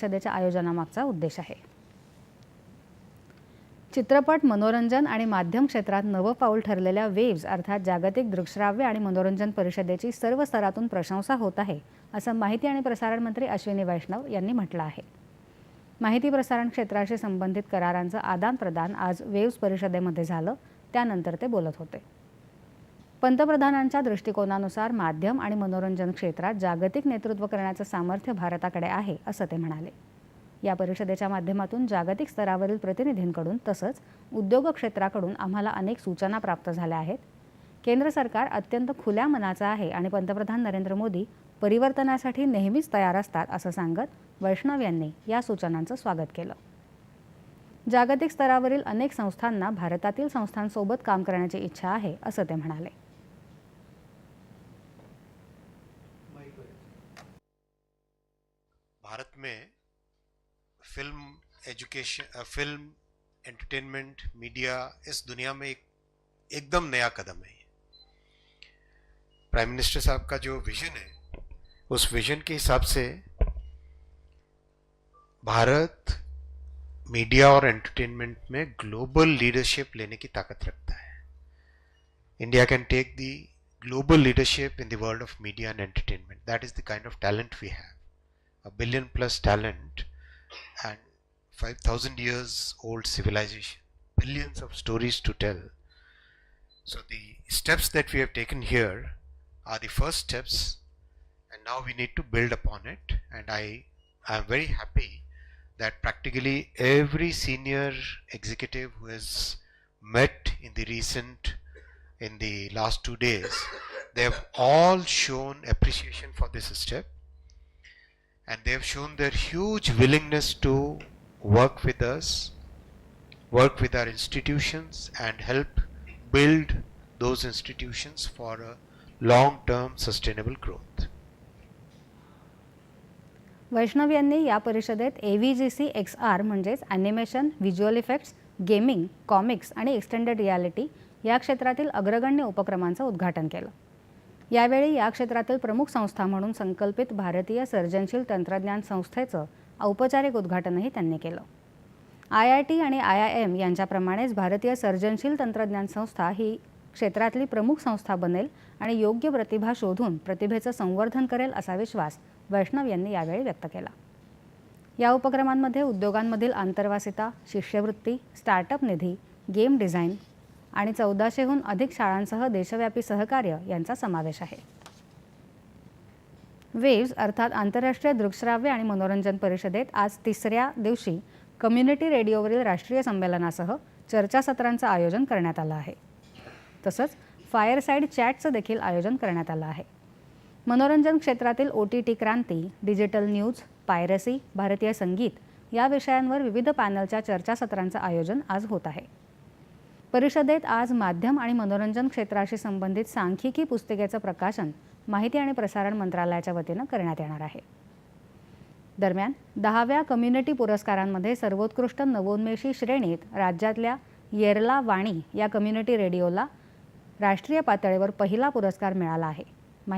परिषदेच्या आयोजनामागचा उद्देश आहे. चित्रपट, मनोरंजन आणि माध्यम क्षेत्रात नवं पाऊल ठरलेल्या वेव्ज अर्थात जागतिक दृकश्राव्य आणि मनोरंजन परिषदेची सर्व स्तरातून प्रशंसा होत आहे, असं माहिती आणि प्रसारण मंत्री अश्विनी वैष्णव यांनी म्हटलं आहे. माहिती प्रसारण क्षेत्राशी संबंधित करारांचं आदान-प्रदान आज वेव्ज परिषदेमध्ये झालं, त्यानंतर ते बोलत होते. पंतप्रधानांच्या दृष्टिकोनानुसार माध्यम आणि मनोरंजन क्षेत्रात जागतिक नेतृत्व करण्याचं सामर्थ्य भारताकडे आहे, असं ते म्हणाले. या परिषदेच्या माध्यमातून जागतिक स्तरावरील प्रतिनिधींकडून तसंच उद्योग क्षेत्राकडून आम्हाला अनेक सूचना प्राप्त झाल्या आहेत. केंद्र सरकार अत्यंत खुल्या मनाचं आहे आणि पंतप्रधान नरेंद्र मोदी परिवर्तनासाठी नेहमीच तयार असतात, असं सांगत वैष्णव यांनी या सूचनांचं स्वागत केलं. जागतिक स्तरावरील अनेक संस्थांना भारतातील संस्थांसोबत काम करण्याची इच्छा आहे, असं ते म्हणाले. भारत में film education, film entertainment, media इस दुनिया में एकदम नया कदम है. प्राइम मिनिस्टर साहब का जो विजन है, उस विजन के हिसाब से भारत मीडिया और एंटरटेनमेंट में ग्लोबल लीडरशिप लेने की ताकत रखता है. India can take the global leadership in the world of media and entertainment. That is the kind of talent we have. A billion plus talent and 5,000 years old civilization, billions of stories to tell. So the steps that we have taken here are the first steps, and now we need to build upon it. And I am very happy that practically every senior executive who has met in the last 2 days, they have all shown appreciation for this step. And they have shown their huge willingness to work with us, work with our institutions, and help build those institutions for a long-term sustainable growth. वैष्णव यांनी या परिषदेत AVGC XR म्हणजेच animation, visual effects, gaming, comics आणि extended reality या क्षेत्रातील अग्रगण्य उपक्रमांचं उद्घाटन केलं. यावेळी या क्षेत्रातील प्रमुख संस्था म्हणून संकल्पित भारतीय सर्जनशील तंत्रज्ञान संस्थेचं औपचारिक उद्घाटनही त्यांनी केलं. IIT आणि IIM यांच्याप्रमाणेच भारतीय सर्जनशील तंत्रज्ञान संस्था ही क्षेत्रातली प्रमुख संस्था बनेल आणि योग्य प्रतिभा शोधून प्रतिभेचं संवर्धन करेल, असा विश्वास वैष्णव यांनी यावेळी व्यक्त केला. या उपक्रमांमध्ये उद्योगांमधील आंतरवासिता, शिष्यवृत्ती, स्टार्टअप निधी, गेम डिझाईन आणि 1400हून अधिक शाळांसह देशव्यापी सहकार्य यांचा समावेश आहे. वेव्ज अर्थात आंतरराष्ट्रीय दृकश्राव्य आणि मनोरंजन परिषदेत आज तिसऱ्या दिवशी कम्युनिटी रेडिओवरील राष्ट्रीय संमेलनासह चर्चासत्रांचं आयोजन करण्यात आलं आहे. तसंच फायरसाईड चॅटचं देखील आयोजन करण्यात आलं आहे. मनोरंजन क्षेत्रातील OTT क्रांती, डिजिटल न्यूज, पायरसी, भारतीय संगीत या विषयांवर विविध पॅनलच्या चर्चासत्रांचं आयोजन आज होत आहे. परिषदेत आज माध्यम आणि मनोरंजन क्षेत्राशी संबंधित सांख्यिकी पुस्तिकेचं प्रकाशन माहिती आणि प्रसारण मंत्रालयाच्या वतीनं करण्यात येणार आहे. दरम्यान 10व्या कम्युनिटी पुरस्कारांमध्ये सर्वोत्कृष्ट नवोन्मेषी श्रेणीत राज्यातल्या येरला वाणी या कम्युनिटी रेडिओला राष्ट्रीय पातळीवर पहिला पुरस्कार मिळाला आहे.